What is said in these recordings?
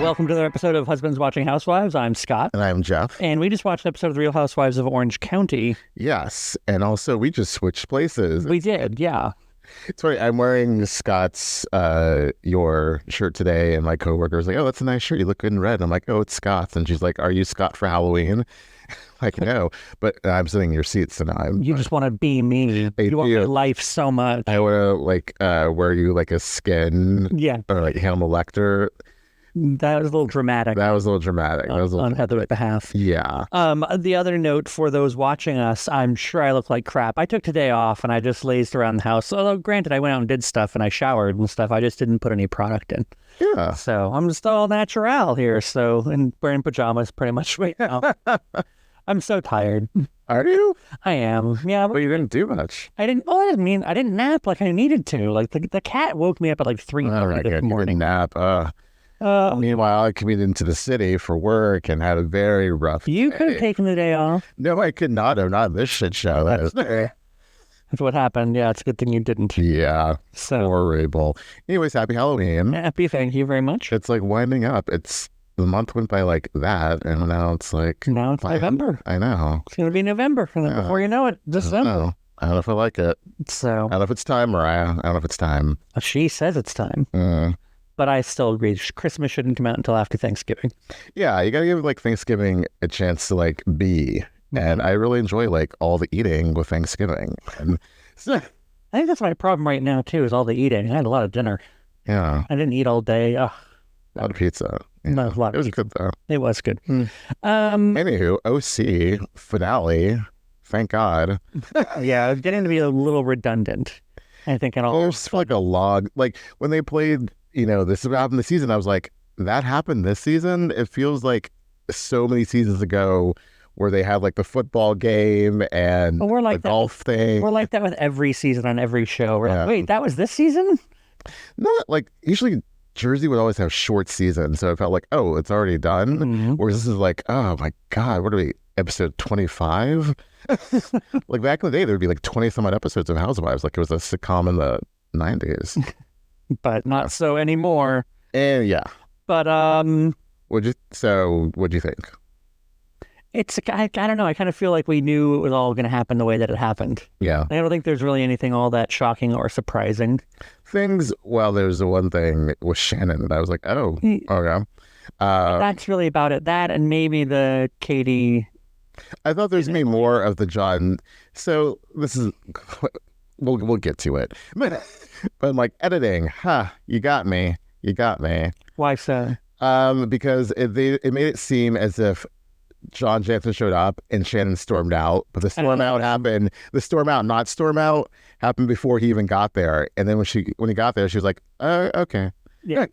welcome to another episode of Husbands Watching Housewives. I'm Scott. And I'm Jeff. And we just watched an episode of The Real Housewives of Orange County. Yes. And also, we just switched places. We did, yeah. It's funny. I'm wearing Scott's, your shirt today, and my coworker was like, oh, that's a nice shirt. You look good in red. And I'm like, oh, it's Scott's. And she's like, are you Scott for Halloween? Like, no. But I'm sitting in your seat, so now I'm... You just want to be me. You want my life so much. I want to, like, wear you like a skin. Yeah. Or like Hannibal Lecter. That was a little dramatic. That was a little dramatic. On Heather's behalf. Yeah. The other note for those watching us, I'm sure I look like crap. I took today off and I just lazed around the house. Although, granted, I went out and did stuff and I showered and stuff. I just didn't put any product in. Yeah. So I'm just all natural here. So, and wearing pajamas pretty much right now. I'm so tired. Are you? I am. Yeah. But you didn't do much. I didn't nap like I needed to. Like the cat woke me up at like 3:30 this morning. You didn't nap. Meanwhile, I commuted into the city for work and had a very rough day. You could have taken the day off. No, I could not have. Not this shit show. That's what happened. Yeah, it's a good thing you didn't. Yeah. So horrible. Anyways, happy Halloween. Happy, thank you very much. It's like winding up. The month went by like that, and now it's like... Now it's November. I know. It's going to be November, and then before you know it, December. I don't know if I like it. So... I don't know if it's time, Mariah. I don't know if it's time. She says it's time. But I still agree. Christmas shouldn't come out until after Thanksgiving. Yeah, you got to give like Thanksgiving a chance to like be. And I really enjoy like all the eating with Thanksgiving. And I think that's my problem right now too, is all the eating. I had a lot of dinner. Yeah. I didn't eat all day. A lot of pizza. Yeah. No, a lot it was good though. It was good. Anywho, OC finale. Thank God. Yeah, it's getting to be a little redundant. I think it's like a log. Like when they played, this happened this season. I was like, that happened this season. It feels like so many seasons ago where they had like the football game and the golf thing. We're like that with every season on every show. We're like, wait, that was this season? Not like usually Jersey would always have short seasons. So it felt like, oh, it's already done. Mm-hmm. Whereas this is like, oh my God, what are we, episode 25? Like back in the day, there would be like 20 some odd episodes of Housewives. Like it was a sitcom in the 90s. But not so anymore. And yeah. But what'd you think? I don't know. I kind of feel like we knew it was all going to happen the way that it happened. Yeah. I don't think there's really anything all that shocking or surprising. There's the one thing with Shannon that I was like, oh, okay. That's really about it. That and maybe the Katie. I thought there's maybe more of the John. So this is, we'll get to it. But like editing, you got me. Why so? Because it made it seem as if John Jansen showed up and Shannon stormed out, but the storm out happened. The storm out, not storm out, happened before he even got there. And then when he got there, she was like, okay. Yeah.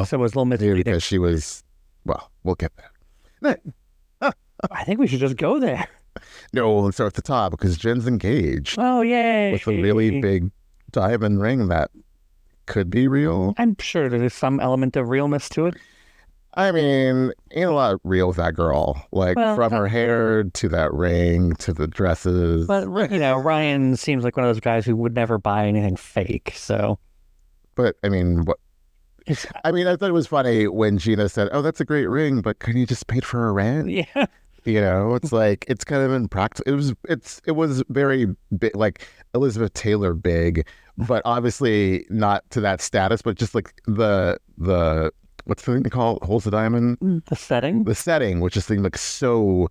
So it was a little misleading. Because she was, well, we'll get there. I think we should just go there. No, let's start at the top because Jen's engaged. Oh, yay. With a really big diamond ring that could be real. I'm sure there's some element of realness to it. I mean, ain't a lot real with that girl. Like, from her hair to that ring to the dresses. But, Ryan seems like one of those guys who would never buy anything fake, so. But, I mean, I thought it was funny when Gina said, oh, that's a great ring, but can you just pay for a rent? Yeah. It's like, it's kind of impractical. It was very big, like Elizabeth Taylor big, but obviously not to that status, but just like the what's the thing they call it? Holds the diamond? The setting? The setting, which just seemed like so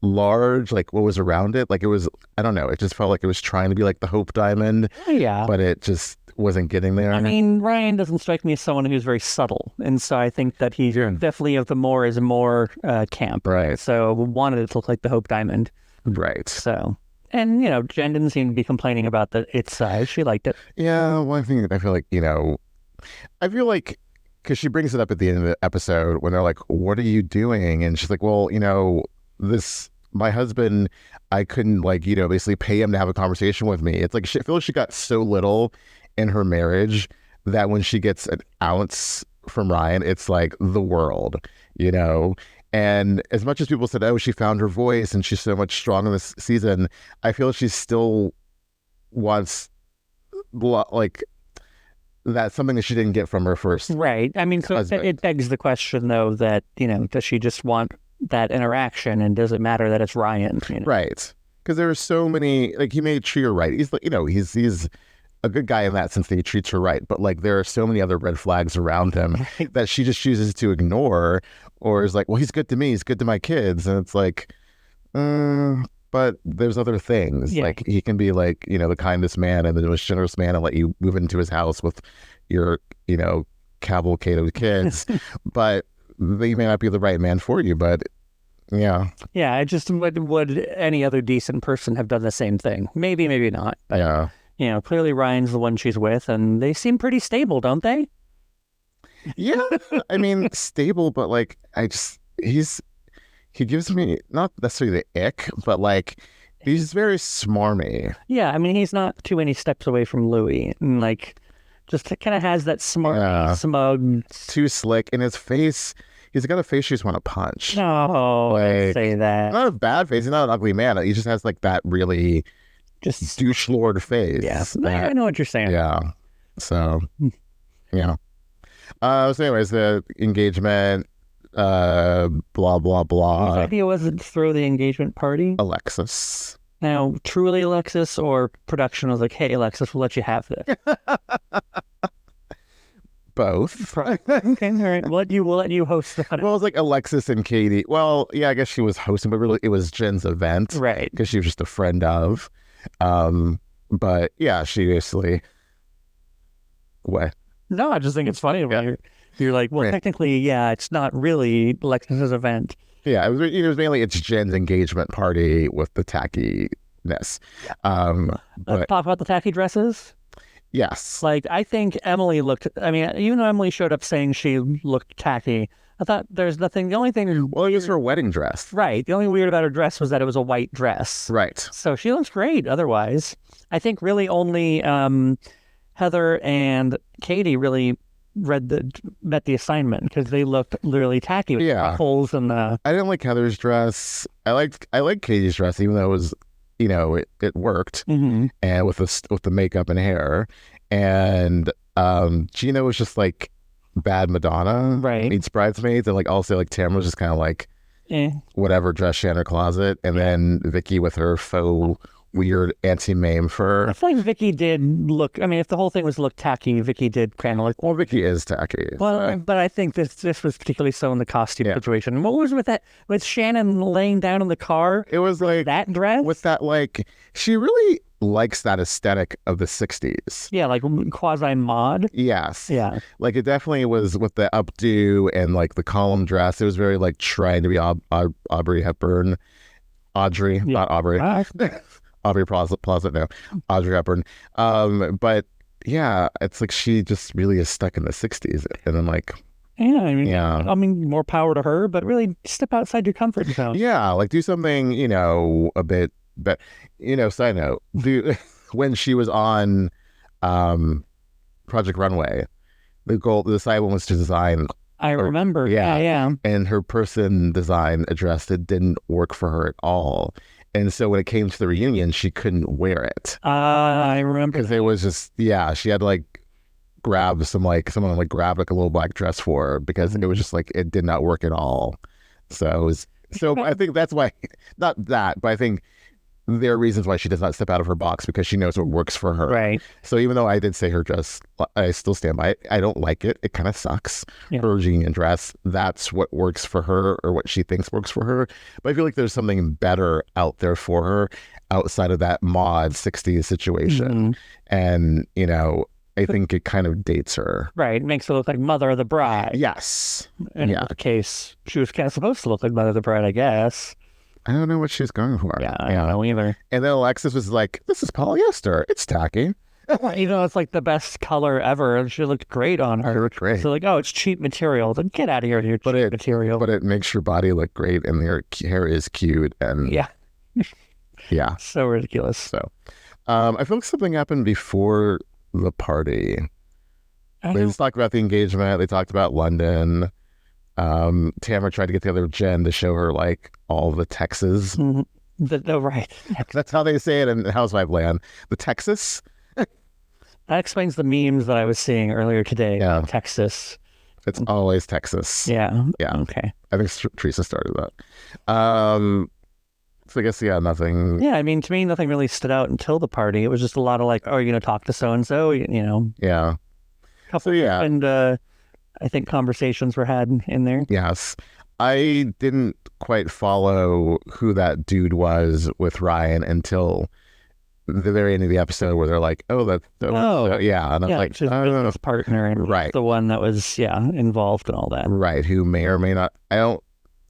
large, like what was around it. Like it was, I don't know, it just felt like it was trying to be like the Hope Diamond. Yeah. But it just wasn't getting there. I mean, Ryan doesn't strike me as someone who's very subtle. And so I think that he's definitely of the more is more camp. Right. So wanted it to look like the Hope Diamond. Right. So, and, Jen didn't seem to be complaining about its size. She liked it. Yeah. One thing I feel like, because she brings it up at the end of the episode when they're like, what are you doing? And she's like, well, my husband, I couldn't basically pay him to have a conversation with me. It's like, I feel like she got so little in her marriage that when she gets an ounce from Ryan, it's like the world, And as much as people said, oh, she found her voice and she's so much stronger this season, I feel she still wants, like, that's something that she didn't get from her first Right. I mean, so husband. it begs the question, though, that, does she just want that interaction, and does it matter that it's Ryan? Right. Because there are so many, like, he may treat her right. He's like, he's a good guy in that sense that he treats her right. But like, there are so many other red flags around him that she just chooses to ignore, or is like, well, he's good to me. He's good to my kids. And it's like, but there's other things. Yeah. Like, he can be like, the kindest man and the most generous man and let you move into his house with your, cavalcade of kids. But they may not be the right man for you. But yeah. Yeah, I just would any other decent person have done the same thing? Maybe, maybe not. But, Yeah. Clearly Ryan's the one she's with, and they seem pretty stable, don't they? Yeah. I mean, stable, but like, he gives me not necessarily the ick, but like, he's very smarmy. Yeah, I mean, he's not too many steps away from Louis, and like, just kind of has that smart, smug. Too slick in his face. He's got a face you just want to punch. No, don't say that. Not a bad face. He's not an ugly man. He just has like that really Just douche lord face. Yeah, I know what you're saying. Yeah. So, yeah. So anyways, the engagement, blah, blah, blah. His idea was to throw the engagement party. Alexis. Now, truly Alexis, or production was like, hey, Alexis, we'll let you have this. Both. Okay, all right. We'll let you host the Well, it was like Alexis and Katie. Well, yeah, I guess she was hosting, but really it was Jen's event. Right. Because she was just a friend of. But yeah, she basically... What? No, I just think it's funny when you're like, well, technically, yeah, it's not really Alexis's event. Yeah, it was mainly it's Jen's engagement party with the tackiness. Let's talk about the tacky dresses. Yes. Like, I think Emily looked, I mean, even though Emily showed up saying she looked tacky, I thought there's nothing, the only thing... Well, it was her wedding dress. Right. The only weird about her dress was that it was a white dress. Right. So she looks great otherwise. I think really only Heather and Katie really met the assignment, because they looked literally tacky with ruffles and I didn't like Heather's dress. I liked Katie's dress, even though it was, it worked, and with the makeup and hair. And Gina was just like bad Madonna, right? Meets Bridesmaids, and like also like Tamra was just kind of like whatever dress she had in her closet, and then Vicky with her faux weird anti-mame fur. I feel like Vicky did look, I mean, if the whole thing was look tacky, Vicky did kind of like... Well, Vicky is tacky. Well, but I think this was particularly so in the costume situation. What was with Shannon laying down in the car? It was like... That dress? With that, like, she really likes that aesthetic of the 60s. Yeah, like quasi-mod. Yes. Yeah. Like, it definitely was with the updo and, like, the column dress. It was very, like, trying to be Aubrey Hepburn. Audrey, not Aubrey. Aubrey Plaza, no, Audrey Hepburn. But yeah, it's like she just really is stuck in the 60s. And then like, I mean, more power to her, but really step outside your comfort zone. Yeah, like do something, a bit, but, side note, when she was on Project Runway, the assignment was to design. I remember. Yeah. And her person design a dress that didn't work for her at all. And so when it came to the reunion, she couldn't wear it. I remember. Because it was just, she had to like grab someone grabbed like a little black dress for her, because it was just like, it did not work at all. So I think that's why, not that, but I think there are reasons why she does not step out of her box, because she knows what works for her. Right. So even though I did say her dress, I still stand by it. I don't like it. It kind of sucks. Her reunion dress, that's what works for her, or what she thinks works for her. But I feel like there's something better out there for her outside of that mod 60s situation. And, I think it kind of dates her. Right. It makes her look like Mother of the Bride. Yes. In the case, she was kind of supposed to look like Mother of the Bride, I guess. I don't know what she's going for. Yeah, I don't know either. And then Alexis was like, this is polyester. It's tacky. It's like the best color ever. And she looked great on her. She looked great. So like, oh, it's cheap material. Then get out of here with your cheap material. But it makes your body look great, and your hair is cute. And yeah. So ridiculous. So I feel like something happened before the party. They just talked about the engagement. They talked about London. Tamra tried to get together with Jen to show her like all the Texas. Right. That's how they say it in Housewife land. The Texas. That explains the memes that I was seeing earlier today. Yeah. In Texas. It's always Texas. Yeah. Yeah. Okay. I think Teresa started that. So I guess, nothing. Yeah, I mean, to me, nothing really stood out until the party. It was just a lot of like, oh, you're going to talk to so-and-so, Yeah. couple and I think conversations were had in there. Yes. I didn't quite follow who that dude was with Ryan until the very end of the episode where they're like, oh, yeah. And I'm like, his business partner and right. the one that was, involved in all that. Right. Who may or may not, I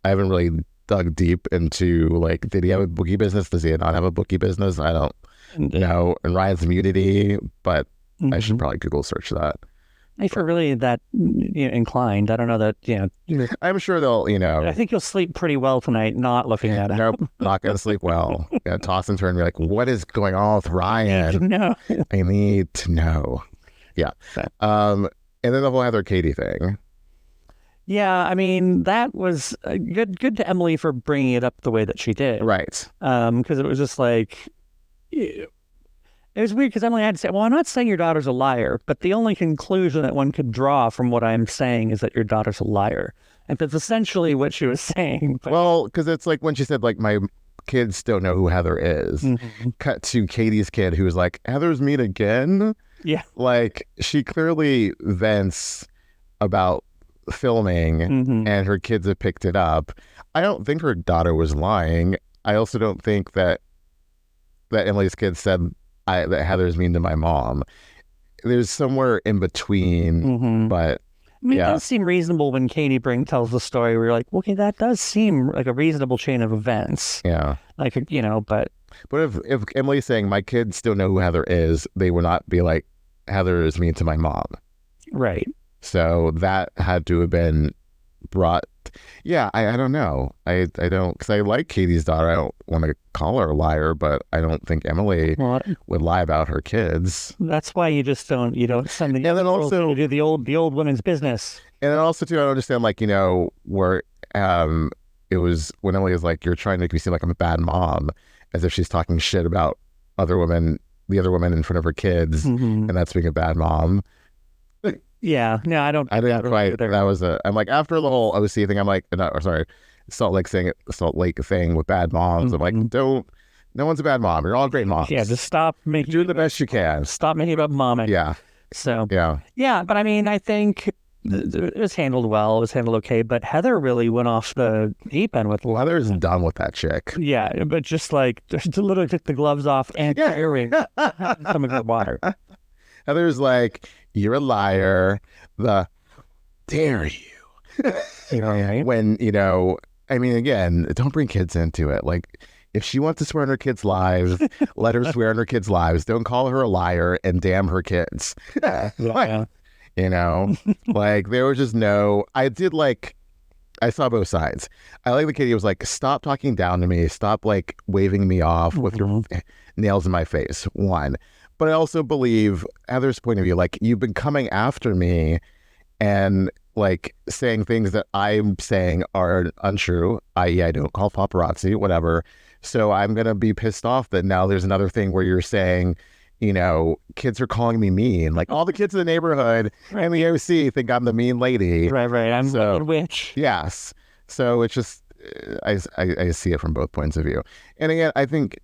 haven't really dug deep into like, did he have a bookie business? Does he not have a bookie business? I don't know. And Ryan's immunity, but I should probably Google search that. If you're really that inclined, I don't know that, I'm sure they'll, I think you'll sleep pretty well tonight not looking at it. Nope, not going to sleep well. Toss and turn and be like, what is going on with Ryan? No. I need to know. Yeah. And then the whole Heather Katie thing. Yeah, I mean, that was good to Emily for bringing it up the way that she did. Right. Because it was just like... It was weird because Emily had to say, well, I'm not saying your daughter's a liar, but the only conclusion that one could draw from what I'm saying is that your daughter's a liar. And that's essentially what she was saying. But... Well, because it's like when she said, like, my kids don't know who Heather is. Cut to Katie's kid who was like, Heather's mean again? Yeah. Like, she clearly vents about filming and her kids have picked it up. I don't think her daughter was lying. I also don't think that Emily's kid said... that Heather's mean to my mom. There's somewhere in between, but I mean, it does seem reasonable when Katie tells the story where you're like, okay, that does seem like a reasonable chain of events. Yeah. Like, but if Emily's saying my kids still know who Heather is, they would not be like, Heather is mean to my mom. Right. So that had to have been brought. Yeah, I don't know. I don't, because I like Katie's daughter. I don't want to call her a liar, but I don't think Emily would lie about her kids. That's why you just don't send the and then also to do the old women's business. And then also too, I don't understand, like, where it was when Emily was like, you're trying to make me seem like I'm a bad mom, as if she's talking shit about the other women in front of her kids, and that's being a bad mom. Yeah, no, I don't. I didn't quite. That was I'm like, after the whole OC thing, I'm like, Salt Lake thing with bad moms. I'm like, no one's a bad mom. You're all great moms. Yeah, just stop making. Do the best you can. Stop making it about momming. Yeah. So. Yeah. Yeah, but I mean, I think it was handled well. It was handled okay. But Heather really went off the deep end with. Heather's done with that chick. Yeah, but just literally took the gloves off and carrying some of the water. Heather's like, you're a liar. Dare you? Right? When, I mean, again, don't bring kids into it. Like, if she wants to swear on her kids' lives, let her swear on her kids' lives. Don't call her a liar and damn her kids. Yeah. Like, there was just I saw both sides. I like the kid was like, stop talking down to me. Stop, like, waving me off with your nails in my face. One. But I also believe Heather's point of view, like, you've been coming after me and, like, saying things that I'm saying are untrue, i.e. I don't call paparazzi, whatever. So I'm going to be pissed off that now there's another thing where you're saying, kids are calling me mean. Like, all the kids in the neighborhood and the OC think I'm the mean lady. Right. I'm a witch. Yes. So it's just, I see it from both points of view. And again, I think,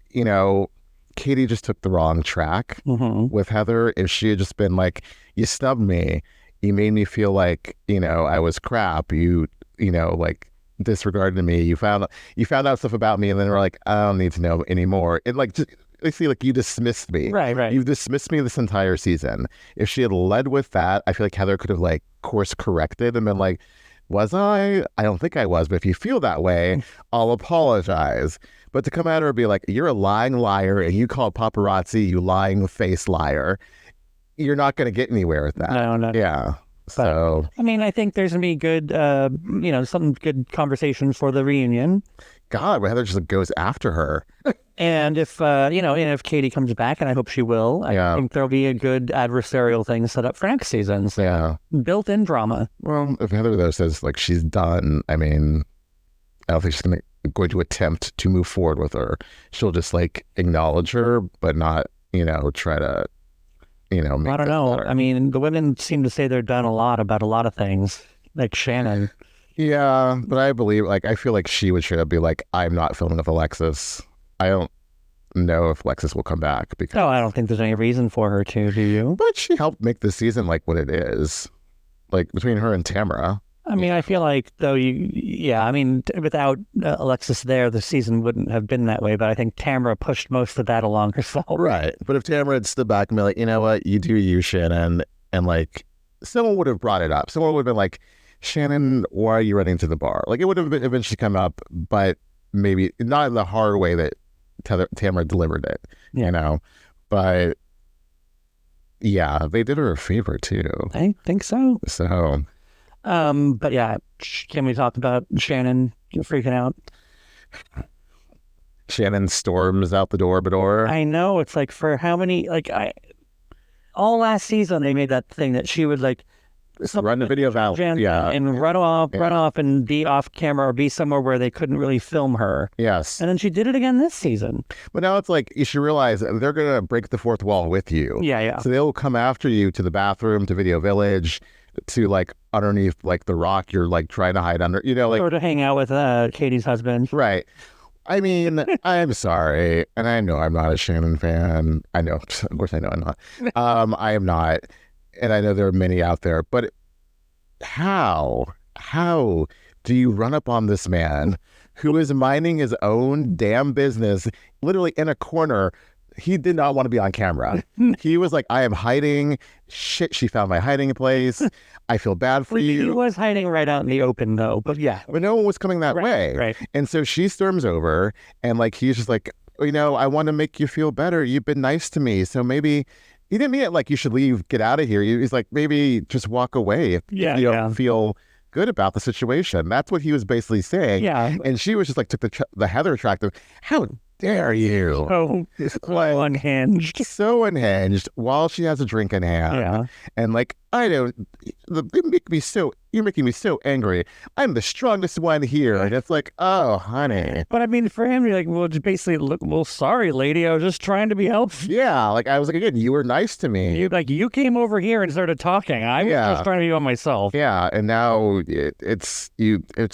Katie just took the wrong track with Heather. If she had just been like, you snubbed me, you made me feel like, I was crap. You like, disregarded me. You found out stuff about me, and then we're like, I don't need to know anymore. It like, just, I see, like, you dismissed me. Right. You've dismissed me this entire season. If she had led with that, I feel like Heather could have, like, course corrected and been like, was I? I don't think I was, but if you feel that way, I'll apologize. But to come at her and be like, you're a lying liar and you call paparazzi, you lying face liar, you're not going to get anywhere with that. No. Yeah. But, so. I mean, I think there's going to be good, some good conversations for the reunion. God, Heather just goes after her. And if, if Katie comes back, and I hope she will, I think there'll be a good adversarial thing set up for next season. Yeah. Built-in drama. Well, if Heather, though, says, like, she's done, I mean, I don't think she's going to attempt to move forward with her. She'll just, like, acknowledge her, but not, try to make I don't this know. better. I mean, the women seem to say they're done a lot about a lot of things, like Shannon. Yeah, but I feel like she would straight up be like, I'm not filming with Alexis. I don't know if Alexis will come back because. No, I don't think there's any reason for her to, do you? But she helped make the season like what it is, like between her and Tamra. I mean, I feel like though without Alexis there, the season wouldn't have been that way. But I think Tamra pushed most of that along herself. Right. But if Tamra had stood back and be like, you know what, you do you, Shannon, and like someone would have brought it up. Someone would have been like, Shannon, why are you running to the bar? Like it would have eventually come up, but maybe not in the hard way that Tamra delivered it, But yeah, they did her a favor too. I think so. So, but yeah, can we talk about Shannon freaking out? Shannon storms out the door. I know, it's like for how many, all last season they made that thing that she would like run the video out, and run off and be off camera or be somewhere where they couldn't really film her. Yes. And then she did it again this season. But now it's like, you should realize they're going to break the fourth wall with you. Yeah. So they'll come after you to the bathroom, to Video Village, to like underneath like the rock you're like trying to hide under, or to hang out with Katie's husband. Right. I mean, I'm sorry. And I know I'm not a Shannon fan. I know, of course I know I'm not. I am not. And I know there are many out there, but how do you run up on this man who is minding his own damn business, literally in a corner? He did not want to be on camera. He was like, I am hiding. Shit, she found my hiding place. I feel bad for you. He was hiding right out in the open though, but yeah. But no one was coming that way. Right. And so she storms over and like, he's just like, I want to make you feel better. You've been nice to me. So maybe he didn't mean it like you should leave, get out of here. He's like, maybe just walk away if you don't feel good about the situation. That's what he was basically saying. Yeah. And she was just like, took the Heather track. How dare you? Oh, so unhinged. So unhinged while she has a drink in hand. Yeah. And like, you're making me so angry. I'm the strongest one here. And it's like, oh, honey. But I mean, for him, you're like, well, just basically, look, well, sorry, lady. I was just trying to be helpful. Yeah. Like, I was like, again, you were nice to me. You came over here and started talking. I was just trying to be on myself. Yeah. And now it's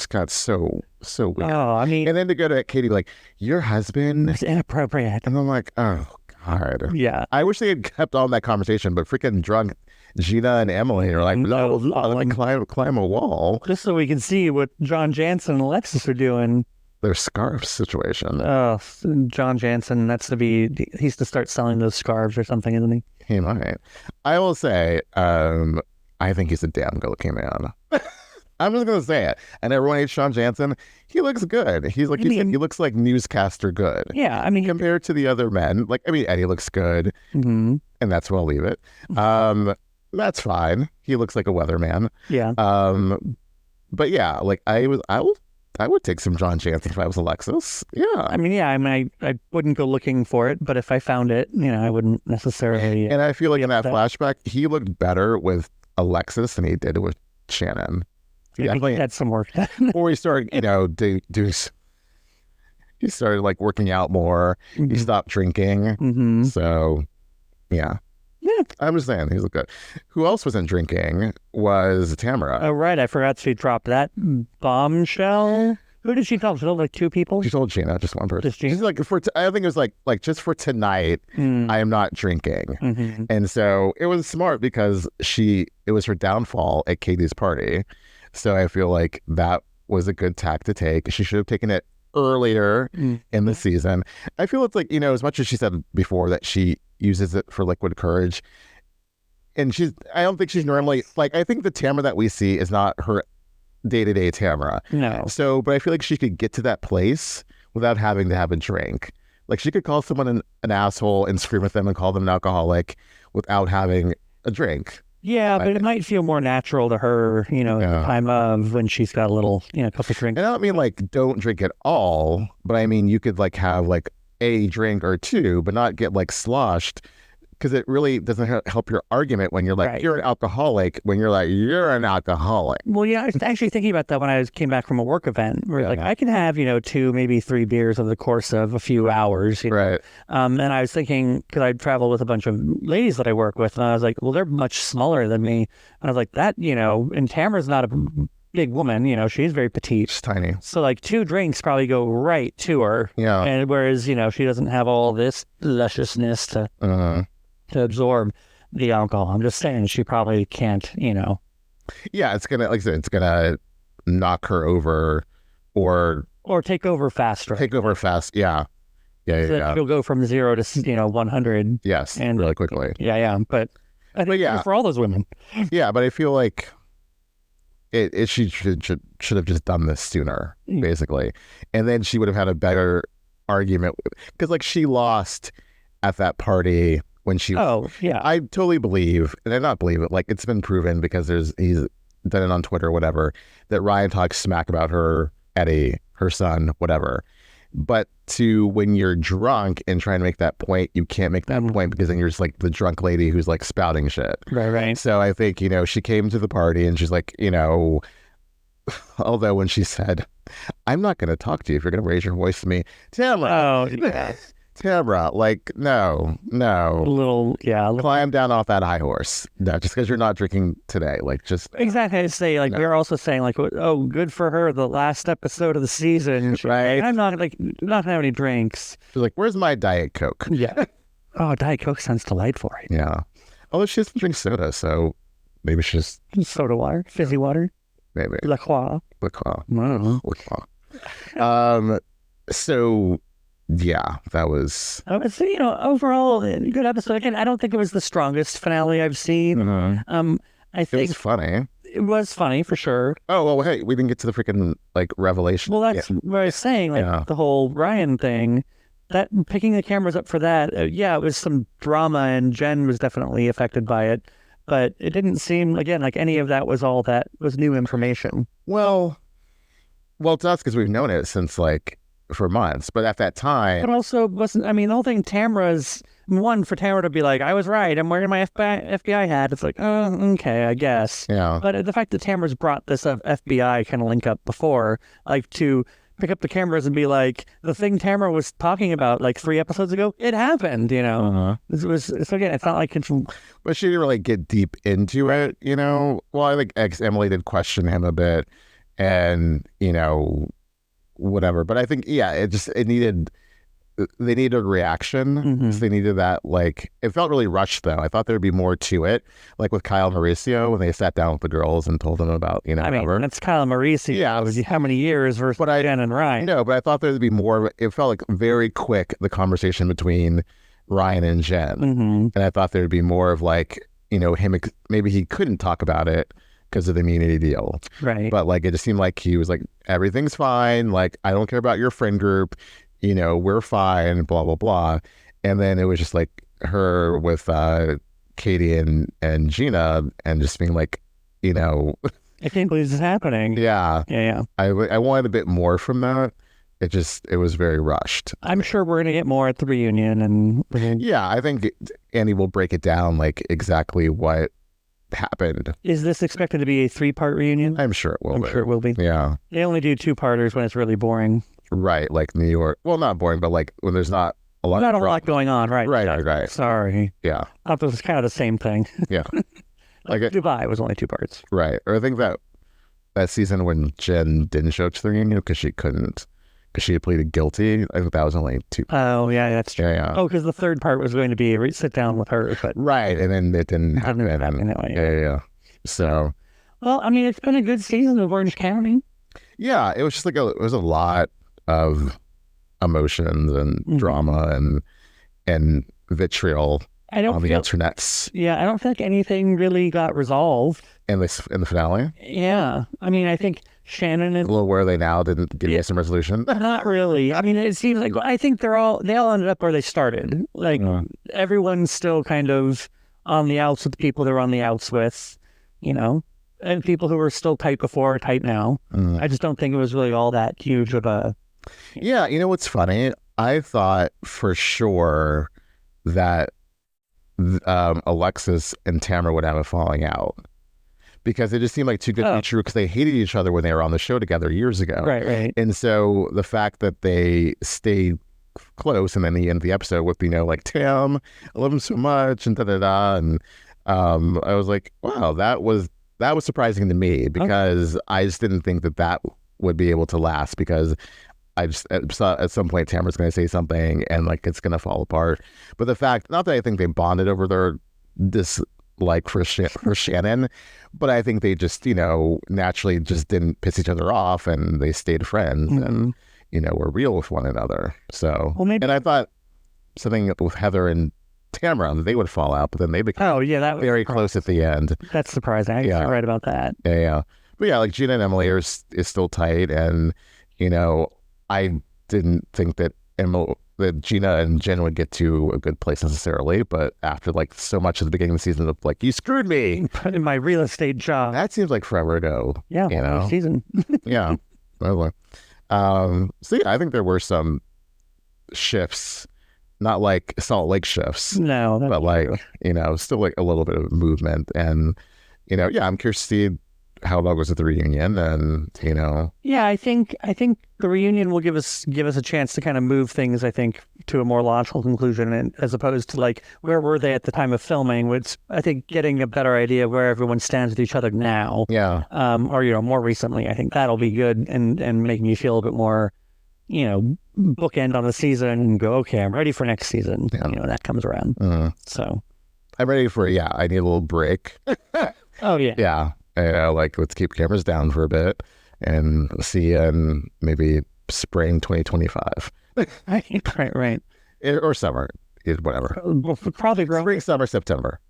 got so weird. Oh, I mean. And then to go to Katie, like, your husband. It's inappropriate. And I'm like, oh, God. Yeah. I wish they had kept on that conversation, but freaking drunk Gina and Emily are like, no, let me climb a wall. Just so we can see what John Jansen and Alexis are doing. Their scarf situation. Oh, John Jansen, he's to start selling those scarves or something, isn't he? He might. I will say, I think he's a damn good-looking man. I'm just going to say it. And everyone hates John Jansen. He looks good. He's like, he looks like newscaster good. Yeah, I mean, compared to the other men. Like, I mean, Eddie looks good. Mm-hmm. And that's where I'll leave it. That's fine. He looks like a weatherman. Yeah. But yeah, like I would take some John Jansen if I was Alexis. Yeah. I mean, I wouldn't go looking for it, but if I found it, I wouldn't necessarily. And I feel like in that flashback, he looked better with Alexis than he did with Shannon. He had some work. Or he started, he started like working out more. Mm-hmm. He stopped drinking. Mm-hmm. So, yeah. Yeah, I'm just saying, he's good. Who else wasn't drinking was Tamra. Oh, right. I forgot she dropped that bombshell. Who did she tell? She told like two people? She told Gina, just one person. Just Gina? She's like, I think it was like just for tonight, I am not drinking. Mm-hmm. And so it was smart because it was her downfall at Katie's party. So I feel like that was a good tack to take. She should have taken it earlier in the season. I feel it's like, as much as she said before that she uses it for liquid courage, and I don't think she's normally like, I think the Tamra that we see is not her day-to-day Tamra. No. So, but I feel like she could get to that place without having to have a drink. Like she could call someone an asshole and scream at them and call them an alcoholic without having a drink. Yeah, but it might feel more natural to her, at the time of when she's got a little, couple drinks. And I don't mean like don't drink at all, but I mean you could like have like a drink or two, but not get like sloshed because it really doesn't help your argument when you're like, Right. you're an alcoholic, when you're like, you're an alcoholic. Well, yeah, I was actually thinking about that when I came back from a work event where like I can have, 2, maybe 3 beers over the course of a few hours. Right. And I was thinking, because I travel with a bunch of ladies that I work with, and I was like, well, they're much smaller than me. And I was like, that, and Tamra's not a big woman, she's very petite. She's tiny. So like 2 drinks probably go right to her. Yeah. And whereas, she doesn't have all this lusciousness to absorb the alcohol. I'm just saying she probably can't, Yeah, it's gonna, like I said, it's gonna knock her over or take over faster. take over fast. Yeah. Yeah. So that she'll go from 0 to 100. Yes. And really quickly. Yeah. But I think yeah. for all those women. Yeah, but I feel like she should have just done this sooner, basically, and then she would have had a better argument because like she lost at that party when she. Oh yeah, I totally believe, and I not believe it. Like it's been proven because he's done it on Twitter, or whatever, that Ryan talks smack about her, Eddie, her son, whatever. But when you're drunk and trying to make that point, you can't make that point because then you're just like the drunk lady who's like spouting shit. Right. So I think, she came to the party and she's like, although when she said, I'm not going to talk to you if you're going to raise your voice to me, Tamra. Oh, yeah. Tamra, like, no. Climb down off that high horse. No, just because you're not drinking today. Like, just. Exactly. I say, like, we're also saying, like, oh, good for her, the last episode of the season. Right. I'm not having any drinks. She's like, where's my Diet Coke? Yeah. Oh, Diet Coke sounds delightful, right? Yeah. Although she doesn't drink soda, so maybe she's just. Soda water, fizzy water. Maybe. La Croix. La Croix. No. La Croix. So. Yeah, that was. Overall, good episode. Again, I don't think it was the strongest finale I've seen. I think it was funny. It was funny for sure. Oh well, hey, we didn't get to the freaking revelation. Well, that's what I was saying. The whole Ryan thing, that picking the cameras up for that. It was some drama, and Jenn was definitely affected by it. But it didn't seem again like any of that was all that was new information. Well, to us because we've known it since for months, but at that time, but also wasn't. I mean, the whole thing. Tamra's one for Tamra to be like, I was right. I'm wearing my FBI hat. It's like, oh, okay, I guess. Yeah. But the fact that Tamra's brought this FBI kind of link up before, like to pick up the cameras and be like, the thing Tamra was talking about 3 episodes ago, it happened. This was so again. It's not like it's. But she didn't really get deep into it. Well, I think Emily did question him a bit, and whatever, but I think they needed a reaction. So they needed that. It felt really rushed though. I thought there'd be more to it, like with Kyle and Mauricio when they sat down with the girls and told them about I mean, that's Kyle and Mauricio. Yeah, how many years versus Jenn and Ryan? No, but I thought there'd be more. It felt like very quick, the conversation between Ryan and Jenn, and I thought there'd be more of him. Maybe he couldn't talk about it because of the immunity deal. Right. But it just seemed like he was like, everything's fine. I don't care about your friend group. We're fine, blah, blah, blah. And then it was just her with Katie and Gina and just being like, I can't believe this is happening. Yeah. Yeah. I wanted a bit more from that. It was very rushed. I'm sure we're going to get more at the reunion. Yeah, I think Andy will break it down exactly what happened. Is this expected to be a 3-part reunion? I'm sure it will be. Sure it will be. Yeah. They only do 2-parters when it's really boring. Like New York. Well, not boring, but when there's not a lot. Not a lot going on, right? Right. Sorry. Yeah. I thought it was kind of the same thing. Yeah. Dubai was only 2 parts. Right. Or I think that season when Jenn didn't show up to the reunion because she couldn't. Because she had pleaded guilty. I think that was only 2. Oh, yeah, that's true. Yeah. Oh, because the 3rd part was going to be a sit down with her. But right, and then it didn't happen. Yeah. So. Well, I mean, it's been a good season of Orange County. Yeah, it was just it was a lot of emotions and drama and vitriol on the internets. Yeah, I don't think anything really got resolved. In the finale? Yeah. I mean, I think Shannon and... Well, where are they now? Didn't give you some resolution? Not really. I mean, it seems like... I think they all ended up where they started. Everyone's still kind of on the outs with the people they're on the outs with, and people who were still tight before are tight now. I just don't think it was really all that huge of a... Yeah, what's funny? I thought for sure that Alexis and Tamra would have a falling out. Because it just seemed like too good to be true, because they hated each other when they were on the show together years ago. Right. And so the fact that they stayed close, and then the end of the episode with, like, Tam, I love him so much, and da-da-da. And I was like, wow, that was surprising to me, because I just didn't think that would be able to last, because I just saw at some point Tamara's going to say something and, like, it's going to fall apart. But the fact, not that I think they bonded over their dislike for Shannon, but I think they just, naturally just didn't piss each other off, and they stayed friends and, were real with one another. So, and I thought something with Heather and Tamra, they would fall out, but then they became that was very close at the end. That's surprising. I guess you're right about that. Yeah. But yeah, like Gina and Emily is still tight, and, I didn't think that Gina and Jenn would get to a good place necessarily, but after, like, so much at the beginning of the season of, like, you screwed me in my real estate job, that seems like forever ago. Yeah, season. Yeah, totally. So yeah, I think there were some shifts, not like Salt Lake shifts, no, but like true. Still like a little bit of movement, and yeah, I'm curious to see how that goes at the reunion, and yeah, I think the reunion will give us a chance to kind of move things, I think, to a more logical conclusion, and as opposed to, like, where were they at the time of filming, which I think getting a better idea of where everyone stands with each other now, or more recently, I think that'll be good, and making you feel a bit more, bookend on the season and go, okay, I'm ready for next season. That comes around. So I'm ready for I need a little break. Oh yeah. Like, let's keep cameras down for a bit and see you in maybe spring 2025. Right. Or summer, whatever. Probably spring, summer, September.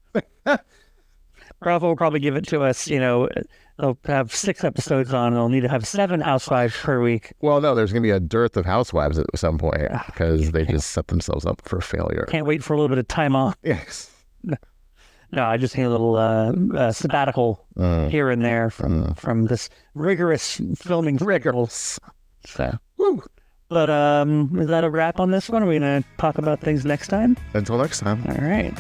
Bravo will probably give it to us. They'll have 6 episodes on. They'll need to have 7 Housewives per week. Well, no, there's going to be a dearth of Housewives at some point, because they just set themselves up for failure. Can't wait for a little bit of time off. Yes. No, I just need a little sabbatical here and there from this rigorous filming rigors. So, but is that a wrap on this one? Are we going to talk about things next time? Until next time. All right.